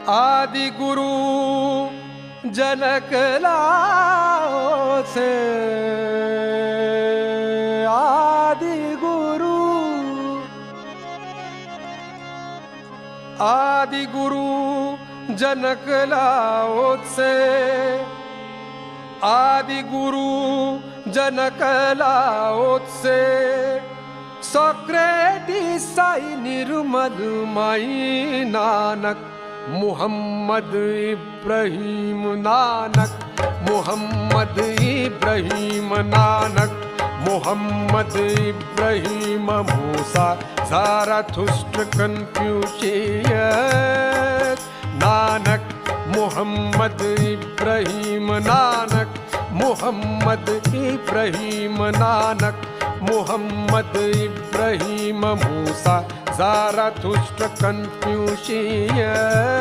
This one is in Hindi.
आदि गुरु जनक लाओ से, आदि गुरु, आदि गुरु जनक लाओ से, आदि गुरु जनक लाओ से, सोक्रेटिस साई निर्मल माई नानक, मुहम्मद इब्राहिम नानक, मुहम्मद इब्राहिम नानक, मुहम्मद इब्राहिम मूसा ज़ाराथुस्त्र कन्फ्यूशियस नानक, मुहम्मद इब्राहिम नानक, मुहम्मद इब्राहिम नानक, मुहम्मद इब्राहिम मूसा ज़ाराथुस्त्र कन्फ्यूशियस।